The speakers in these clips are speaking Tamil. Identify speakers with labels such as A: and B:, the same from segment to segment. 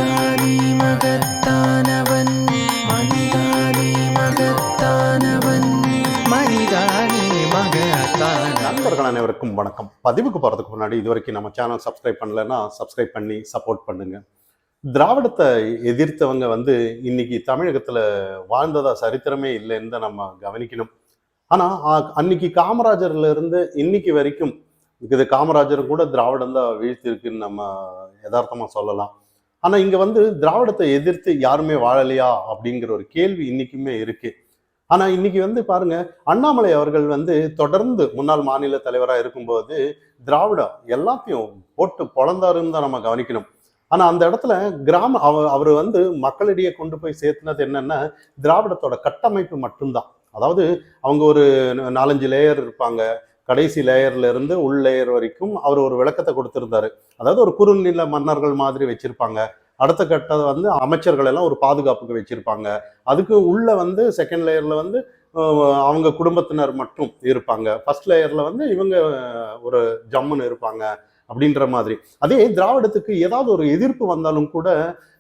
A: மனிதானே மகத்தானவன், மனிதானே மகத்தானவன், மனிதானே மகத்தானவன்.
B: நண்பர்கள் அனைவருக்கும் வணக்கம். பதிவுக்கு போகிறதுக்கு முன்னாடி இதுவரைக்கும் நம்ம சேனல் சப்ஸ்கிரைப் பண்ணலைன்னா சப்ஸ்கிரைப் பண்ணி சப்போர்ட் பண்ணுங்க. திராவிடத்தை எதிர்த்தவங்க இன்னைக்கு தமிழகத்தில் வாழ்ந்ததா சரித்திரமே இல்லைன்னு தான் நம்ம கவனிக்கணும். ஆனால் அன்னைக்கு காமராஜர்ல இருந்து இன்னைக்கு வரைக்கும் இது காமராஜர் கூட திராவிடம் தான் வீழ்த்திருக்குன்னு நம்ம யதார்த்தமாக சொல்லலாம். ஆனால் இங்கே திராவிடத்தை எதிர்த்து யாருமே வாழலையா அப்படிங்கிற ஒரு கேள்வி இன்னைக்குமே இருக்கு. ஆனா இன்னைக்கு பாருங்க, அண்ணாமலை அவர்கள் தொடர்ந்து முன்னாள் மாநில தலைவராக இருக்கும்போது திராவிடம் எல்லாத்தையும் போட்டு பொழந்தாருன்னு தான் நம்ம கவனிக்கணும். ஆனா அந்த இடத்துல அவர் மக்களிடையே கொண்டு போய் சேர்த்துனது என்னன்னா திராவிடத்தோட கட்டமைப்பு மட்டும்தான். அதாவது அவங்க ஒரு 4-5 லேயர் இருப்பாங்க. கடைசி லேயர்ல இருந்து உள் லேயர் வரைக்கும் அவர் ஒரு விளக்கத்தை கொடுத்திருந்தாரு. அதாவது ஒரு குறுநில மன்னர்கள் மாதிரி வச்சிருப்பாங்க. அடுத்த கட்ட அமைச்சர்கள் எல்லாம் ஒரு பாதுகாப்புக்கு வச்சிருப்பாங்க. அதுக்கு உள்ள செகண்ட் லேயர்ல அவங்க குடும்பத்தினர் மட்டும் இருப்பாங்க. ஃபர்ஸ்ட் லேயர்ல இவங்க ஒரு ஜம்முன்னு இருப்பாங்க அப்படின்ற மாதிரி. அதே திராவிடத்துக்கு ஏதாவது ஒரு எதிர்ப்பு வந்தாலும் கூட,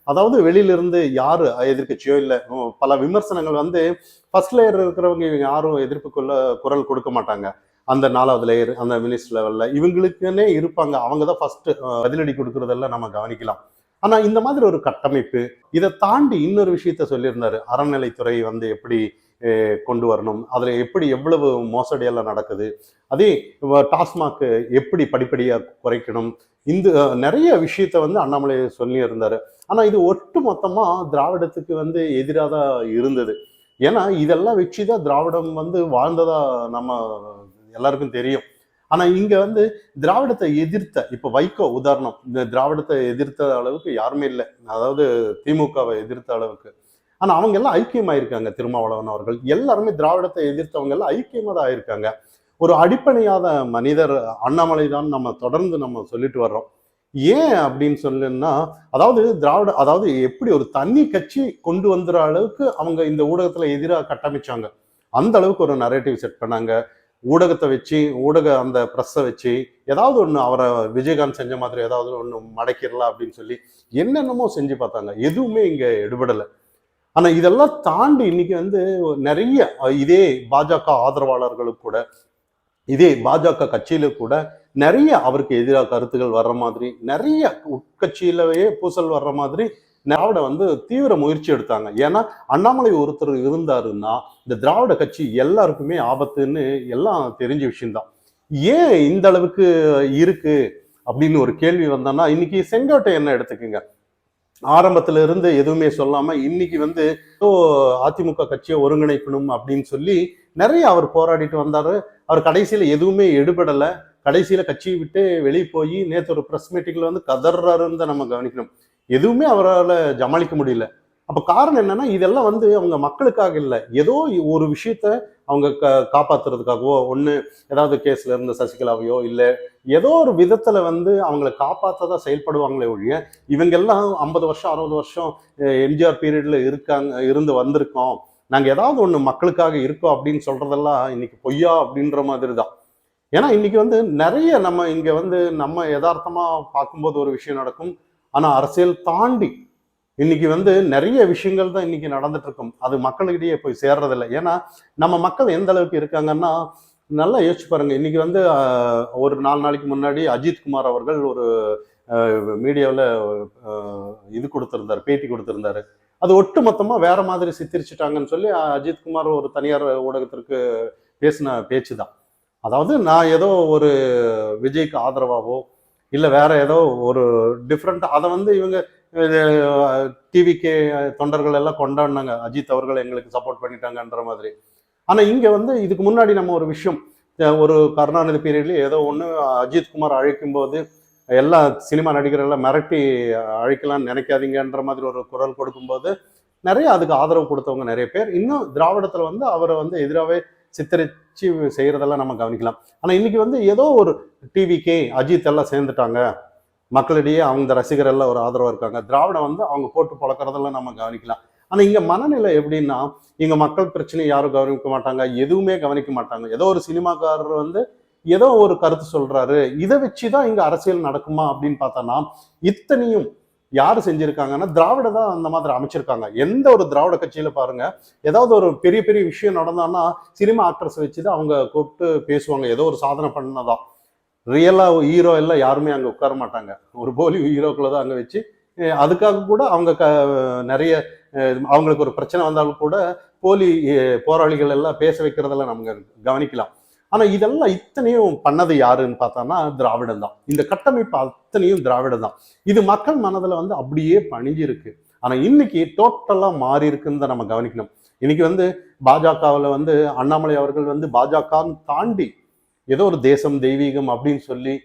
B: அதாவது வெளியிலிருந்து யாரு எதிர்கட்சியோ இல்லை பல விமர்சனங்கள் ஃபர்ஸ்ட் லேயர் இருக்கிறவங்க இவங்க யாரும் எதிர்ப்புக்குள்ள குரல் கொடுக்க மாட்டாங்க. அந்த 4வது லேயர் அந்த மினிஸ்டர் லெவல்ல இவங்களுக்குன்னே இருப்பாங்க. அவங்க தான் ஃபர்ஸ்ட் பதிலடி கொடுக்கறதெல்லாம் நம்ம கவனிக்கலாம். ஆனா இந்த மாதிரி ஒரு கட்டமைப்பு, இதை தாண்டி இன்னொரு விஷயத்த சொல்லியிருந்தாரு. அறநிலைத்துறை எப்படி கொண்டு வரணும், அதுல எப்படி எவ்வளவு மோசடியெல்லாம் நடக்குது, அதே டாஸ்மாக் எப்படி படிப்படியா குறைக்கணும், இந்த நிறைய விஷயத்த அண்ணாமலை சொல்லி இருந்தாரு. ஆனா இது ஒட்டு மொத்தமா திராவிடத்துக்கு எதிராக தான் இருந்தது. ஏன்னா இதெல்லாம் வச்சுதான் திராவிடம் வாழ்ந்ததா நம்ம எல்லாருக்கும் தெரியும். ஆனா இங்க திராவிடத்தை எதிர்த்த இப்ப வைகோ உதாரணம், இந்த திராவிடத்தை எதிர்த்த அளவுக்கு யாருமே இல்லை, அதாவது திமுகவை எதிர்த்த அளவுக்கு. ஆனா அவங்க எல்லாம் ஐக்கியமாயிருக்காங்க. திருமாவளவன் அவர்கள் எல்லாருமே திராவிடத்தை எதிர்த்தவங்க எல்லாம் ஐக்கியமா தான் ஆயிருக்காங்க. ஒரு அடிப்படையாத மனிதர் அண்ணாமலை தான் நம்ம தொடர்ந்து நம்ம சொல்லிட்டு வர்றோம். ஏன் அப்படின்னு சொல்லுன்னா, அதாவது எப்படி ஒரு தனி கட்சி கொண்டு வந்துற அளவுக்கு அவங்க இந்த ஊடகத்துல எதிராக கட்டமைச்சாங்க. அந்த அளவுக்கு ஒரு நரேட்டிவ் செட் பண்ணாங்க. ஊடகத்தை வச்சு அந்த ப்ரெஸ்ஸை வச்சு ஏதாவது ஒன்று அவரை விஜயகாந்த் செஞ்ச மாதிரி ஏதாவது ஒன்று மடக்கிடலாம் அப்படின்னு சொல்லி என்னென்னமோ செஞ்சு பார்த்தாங்க. எதுவுமே இங்கே எடுபடலை. ஆனால் இதெல்லாம் தாண்டி இன்னைக்கு நிறைய இதே பாஜக ஆதரவாளர்களுக்கு கூட, இதே பாஜக கட்சியில கூட நிறைய அவருக்கு எதிராக கருத்துகள் வர்ற மாதிரி, நிறைய உட்கட்சியிலேயே பூசல் வர்ற மாதிரி திராவிட தீவிர முயற்சி எடுத்தாங்க. ஏன்னா அண்ணாமலை ஒருத்தர் இருந்தாருன்னா இந்த திராவிட கட்சி எல்லாருக்குமே ஆபத்துன்னு எல்லாம் தெரிஞ்ச விஷயம்தான். ஏன் இந்த அளவுக்கு இருக்கு அப்படின்னு ஒரு கேள்வி வந்தோம்னா, இன்னைக்கு செங்கோட்டை என்ன எடுத்துக்குங்க. ஆரம்பத்துல இருந்து எதுவுமே சொல்லாம இன்னைக்கு அதிமுக கட்சியை ஒருங்கிணைக்கணும் அப்படின்னு சொல்லி நிறைய அவர் போராடிட்டு வந்தாரு. அவர் கடைசியில எதுவுமே எடுபடலை. கடைசியில கட்சியை விட்டு வெளியே போய் நேற்று ஒரு ப்ரெஸ் மீட்டிங்ல கதறாருன்னு தான் நம்ம கவனிக்கணும். எதுவுமே அவரால் ஜமாளிக்க முடியல. அப்ப காரணம் என்னன்னா, இதெல்லாம் அவங்க மக்களுக்காக இல்லை, ஏதோ ஒரு விஷயத்த அவங்க காப்பாத்துறதுக்காகவோ, ஒண்ணு ஏதாவது கேஸ்ல இருந்து சசிகலாவையோ இல்லை ஏதோ ஒரு விதத்துல அவங்களை காப்பாற்றதான் செயல்படுவாங்களே ஒழிய, இவங்க எல்லாம் 50 வருஷம் 60 வருஷம் எம்ஜிஆர் பீரியட்ல இருந்து வந்திருக்கோம், நாங்க ஏதாவது ஒண்ணு மக்களுக்காக இருக்கோம் அப்படின்னு சொல்றதெல்லாம் இன்னைக்கு பொய்யா அப்படின்ற மாதிரி தான். ஏன்னா இன்னைக்கு நிறைய நம்ம இங்க நம்ம யதார்த்தமா பார்க்கும்போது ஒரு விஷயம் நடக்கும். ஆனா அரசியல் தாண்டி இன்னைக்கு நிறைய விஷயங்கள் தான் இன்னைக்கு நடந்துட்டு இருக்கும். அது மக்களிடையே போய் சேர்றதில்லை. ஏன்னா நம்ம மக்கள் எந்த அளவுக்கு இருக்காங்கன்னா, நல்லா யோசிச்சு பாருங்க. இன்னைக்கு ஒரு 4 நாளைக்கு முன்னாடி அஜித்குமார் அவர்கள் ஒரு மீடியாவில் இது கொடுத்திருந்தாரு, பேட்டி கொடுத்திருந்தாரு. அது ஒட்டு மொத்தமா வேற மாதிரி சித்தரிச்சுட்டாங்கன்னு சொல்லி அஜித்குமார் ஒரு தனியார் ஊடகத்திற்கு பேசின பேச்சு தான். அதாவது நான் ஏதோ ஒரு விஜய்க்கு ஆதரவாவோ இல்லை வேற ஏதோ ஒரு டிஃப்ரெண்ட் அதை இவங்க டிவிகே தொண்டர்கள் எல்லாம் கொண்டாடினாங்க, அஜித் அவர்கள் எங்களுக்கு சப்போர்ட் பண்ணிட்டாங்கன்ற மாதிரி. ஆனா இங்க இதுக்கு முன்னாடி நம்ம ஒரு விஷயம், ஒரு கருணாநிதி பீரியட்ல ஏதோ ஒண்ணு அஜித்குமார் அழைக்கும் போது எல்லா சினிமா நடிகர்கள் மிரட்டி அழைக்கலாம்னு நினைக்காதீங்கன்ற மாதிரி ஒரு குரல் கொடுக்கும்போது நிறைய அதுக்கு ஆதரவு கொடுத்தவங்க நிறைய பேர் இன்னும் திராவிடத்துல அவரை எதிராகவே சித்தரிச்சு செய்யறதெல்லாம் நம்ம கவனிக்கலாம். ஆனா இன்னைக்கு ஏதோ ஒரு டிவிகே அஜித் எல்லாம் சேர்ந்துட்டாங்க, மக்களிடையே அவங்க ரசிகர் எல்லாம் ஒரு ஆதரவா இருக்காங்க, திராவிடம் அவங்க போட்டு பழக்கிறதெல்லாம் நம்ம கவனிக்கலாம். ஆனா இங்க மனநிலை எப்படின்னா, இங்க மக்கள் பிரச்சனை யாரும் கவனிக்க மாட்டாங்க, எதுவுமே கவனிக்க மாட்டாங்க. ஏதோ ஒரு சினிமாக்காரர் ஏதோ ஒரு கருத்து சொல்றாரு, இதை வச்சுதான் இங்க அரசியல் நடக்குமா அப்படின்னு பார்த்தோம்னா, இத்தனையும் யாரு செஞ்சிருக்காங்கன்னா திராவிட தான் அந்த மாதிரி அமைச்சிருக்காங்க. எந்த ஒரு திராவிட கட்சியில பாருங்க, ஏதாவது ஒரு பெரிய பெரிய விஷயம் நடந்தான்னா சினிமா ஆக்டர்ஸ் வச்சுதான் அவங்க கூப்பிட்டு பேசுவாங்க. ஏதோ ஒரு சாதனை பண்ணதா. ரியலா ஹீரோ எல்லாம் யாருமே அங்க உட்கார மாட்டாங்க. ஒரு போலி ஹீரோக்களை தான் அங்க வச்சு அதுக்காக கூட அவங்க நிறைய அவங்களுக்கு ஒரு பிரச்சனை வந்தாலும் கூட போலி போராளிகள் எல்லாம் பேச வைக்கிறதெல்லாம் நம்ம கவனிக்கலாம். ஆனா இதெல்லாம் இத்தனையும் பண்ணது யாருன்னு பார்த்தோம்னா திராவிடம் தான். இந்த கட்டமைப்பு அத்தனையும் திராவிடம் தான். இது மக்கள் மனதுல வந்து அப்படியே பணிஞ்சிருக்கு. ஆனா இன்னைக்கு டோட்டலா மாறி இருக்குன்னு தான் நம்ம கவனிக்கணும். இன்னைக்கு வந்து பாஜகவில் வந்து அண்ணாமலை அவர்கள் வந்து பாஜகன்னு தாண்டி ஏதோ ஒரு தேசம் தெய்வீகம் அப்படின்னு சொல்லி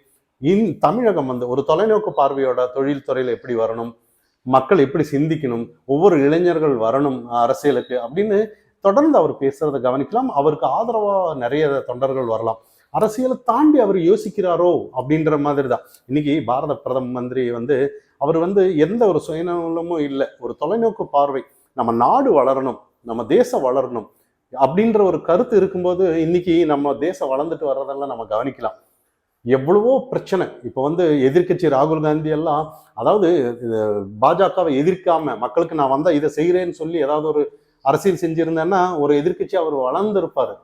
B: தமிழகம் வந்து ஒரு தொலைநோக்கு பார்வையோட தொழில் துறையில எப்படி வரணும், மக்கள் எப்படி சிந்திக்கணும், ஒவ்வொரு இளைஞர்கள் வரணும் அரசியலுக்கு அப்படின்னு தொடர்ந்து அவர் பேசுறதை கவனிக்கலாம். அவருக்கு ஆதரவா நிறைய தொண்டர்கள் வரலாம். அரசியலை தாண்டி அவர் யோசிக்கிறாரோ அப்படின்ற மாதிரி தான். இன்னைக்கு பாரத பிரதம மந்திரி வந்து அவர் வந்து எந்த ஒரு சுயநலமும் இல்லை, ஒரு தொலைநோக்கு பார்வை, நம்ம நாடு வளரணும், நம்ம தேசம் வளரணும் அப்படின்ற ஒரு கருத்து இருக்கும்போது இன்னைக்கு நம்ம தேசம் வளர்ந்துட்டு வர்றதெல்லாம் நம்ம கவனிக்கலாம். எவ்வளவோ பிரச்சனை இப்போ வந்து எதிர்கட்சி ராகுல் காந்தி எல்லாம், அதாவது பாஜகவை எதிர்க்காம மக்களுக்கு நான் வந்தா இதை செய்கிறேன்னு சொல்லி ஏதாவது ஒரு அரசியல் செஞ்சிருந்தேன்னா ஒரு எதிர்கட்சி அவர் வளர்ந்திருப்பாரு.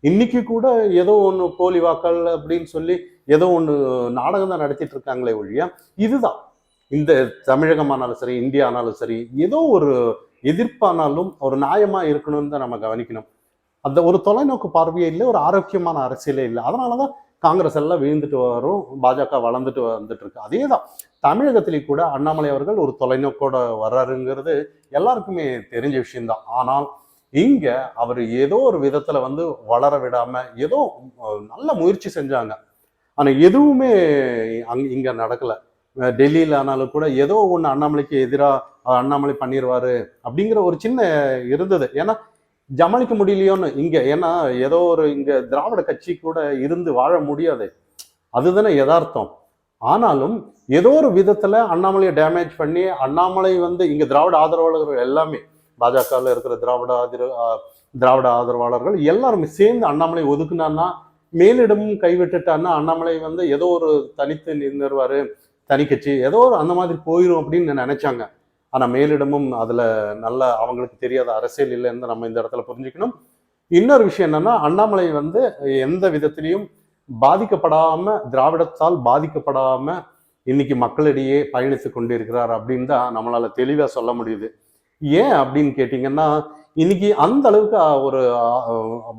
B: இன்னைக்கு கூட ஏதோ ஒன்று போலி வாக்கள் அப்படின்னு சொல்லி ஏதோ ஒன்று நாடகம் தான் நடத்திட்டு இருக்காங்களே ஒழிய, இதுதான் இந்த தமிழகமானாலும் சரி இந்தியா ஆனாலும் சரி ஏதோ ஒரு எதிர்ப்பானாலும் ஒரு நியாயமா இருக்கணும்னு தான் நம்ம கவனிக்கணும். அந்த ஒரு தொலைநோக்கு பார்வையே இல்லை, ஒரு ஆரோக்கியமான அரசியலே இல்லை. அதனாலதான் காங்கிரஸ் எல்லாம் வீழ்ந்துட்டு வரும், பாஜக வளர்ந்துட்டு வந்துட்டு இருக்கு. அதே தான் தமிழகத்திலே கூட அண்ணாமலை அவர்கள் ஒரு தொலைநோக்கோட வர்றாருங்கிறது எல்லாருக்குமே தெரிஞ்ச விஷயம்தான். ஆனால் இங்க அவர் ஏதோ ஒரு விதத்துல வந்து வளர விடாம ஏதோ நல்ல முயற்சி செஞ்சாங்க. ஆனா எதுவுமே இங்க நடக்கல. டெல்லியில ஆனாலும் கூட ஏதோ ஒண்ணு அண்ணாமலைக்கு எதிராக அண்ணாமலை பண்ணிடுவாரு அப்படிங்கிற ஒரு சின்ன இருந்தது. ஏன்னா ஜமாளிக்க முடியலையோன்னு இங்க, ஏன்னா ஏதோ ஒரு இங்க திராவிட கட்சி கூட இருந்து வாழ முடியாது, அதுதானே யதார்த்தம். ஆனாலும் ஏதோ ஒரு விதத்துல அண்ணாமலையை டேமேஜ் பண்ணி அண்ணாமலை வந்து இங்க திராவிட ஆதரவாளர்கள் எல்லாமே பாஜகவில் இருக்கிற திராவிட ஆதரவாளர்கள் எல்லாருமே சேர்ந்து அண்ணாமலை ஒதுக்குனான்னா, மேலிடமும் கைவிட்டுட்டான்னா அண்ணாமலை வந்து ஏதோ ஒரு தனித்து நின்றுவாரு, தனி கட்சி ஏதோ ஒரு அந்த மாதிரி போயிடும் அப்படின்னு நினைச்சாங்க. ஆனா மேலிடமும் அதுல நல்ல அவங்களுக்கு தெரியாத அரசியல் இல்லைன்னு நம்ம இந்த இடத்துல புரிஞ்சுக்கணும். இன்னொரு விஷயம் என்னன்னா, அண்ணாமலை வந்து எந்த விதத்திலையும் பாதிக்கப்படாம, திராவிடத்தால் பாதிக்கப்படாம இன்னைக்கு மக்களிடையே பயணித்து கொண்டிருக்கிறார் அப்படின்னு தான் நம்மளால தெளிவா சொல்ல முடியுது. ஏன் அப்படின்னு கேட்டீங்கன்னா, இன்னைக்கு அந்த அளவுக்கு ஒரு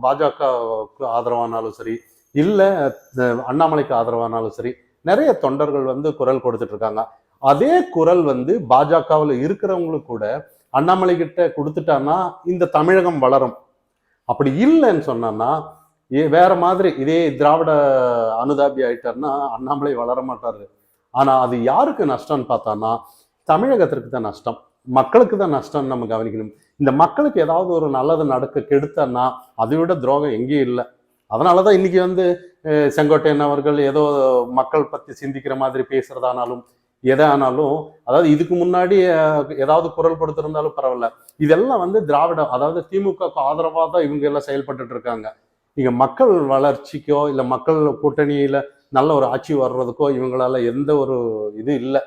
B: பாஜகவுக்கு ஆதரவானாலும் சரி, இல்ல அண்ணாமலைக்கு ஆதரவானாலும் சரி, நிறைய தொண்டர்கள் வந்து குரல் கொடுத்துட்டு இருக்காங்க. அதே குரல் வந்து பாஜகவில் இருக்கிறவங்களுக்கு கூட அண்ணாமலை கிட்ட கொடுத்துட்டான்னா இந்த தமிழகம் வளரும். அப்படி இல்லைன்னு சொன்னா வேற மாதிரி இதே திராவிட அனுதாபி ஆயிட்டாருன்னா அண்ணாமலை வளர மாட்டாரு. ஆனா அது யாருக்கு நஷ்டம்னு பார்த்தான்னா தமிழகத்திற்கு தான் நஷ்டம், மக்களுக்கு தான் நஷ்டம்னு நம்ம கவனிக்கணும். இந்த மக்களுக்கு ஏதாவது ஒரு நல்லது நடக்க கெடுத்தன்னா அதை விட துரோகம் எங்கேயும் இல்லை. அதனாலதான் இன்னைக்கு வந்து செங்கோட்டையன் அவர்கள் ஏதோ மக்கள் பத்தி சிந்திக்கிற மாதிரி பேசுறதானாலும் எதானாலும், அதாவது இதுக்கு முன்னாடி ஏதாவது குரல் கொடுத்திருந்தாலும் பரவாயில்ல, இதெல்லாம் வந்து திராவிடம், அதாவது திமுகவுக்கு ஆதரவா தான் இவங்க எல்லாம் செயல்பட்டு இருக்காங்க. இங்க மக்கள் வளர்ச்சிக்கோ இல்ல மக்கள் கூட்டணியில நல்ல ஒரு ஆட்சி வர்றதுக்கோ இவங்களால எந்த ஒரு இது இல்லை.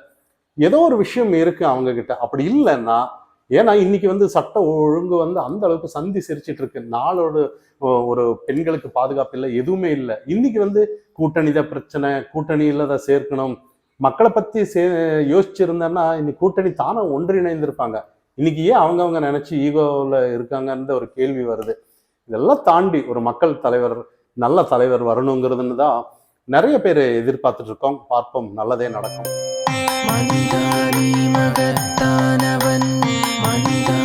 B: ஏதோ ஒரு விஷயம் இருக்கு அவங்க கிட்ட. அப்படி இல்லைன்னா, ஏன்னா இன்னைக்கு வந்து சட்ட ஒழுங்கு வந்து அந்த அளவுக்கு சந்தி சிரிச்சிட்டு இருக்கு. நாளோட ஒரு பெண்களுக்கு பாதுகாப்பு இல்லை, எதுவுமே இல்லை. இன்னைக்கு வந்து கூட்டணி தான் பிரச்சனை, கூட்டணியில தான் சேர்க்கணும், மக்களை பத்தி யோசிச்சிருந்தேன்னா இன்னைக்கு கூட்டணி தானே ஒன்றிணைந்திருப்பாங்க. இன்னைக்கு ஏன் அவங்கவுங்க நினைச்சு ஈகோவில் இருக்காங்கன்ற ஒரு கேள்வி வருது. இதெல்லாம் தாண்டி ஒரு மக்கள் தலைவர், நல்ல தலைவர் வரணுங்கிறதுன்னு தான் நிறைய பேர் எதிர்பார்த்துட்டு இருக்கோம். பார்ப்போம், நல்லதே நடக்கும்.
A: மனிதா நீ மகத்தானவன், மனிதா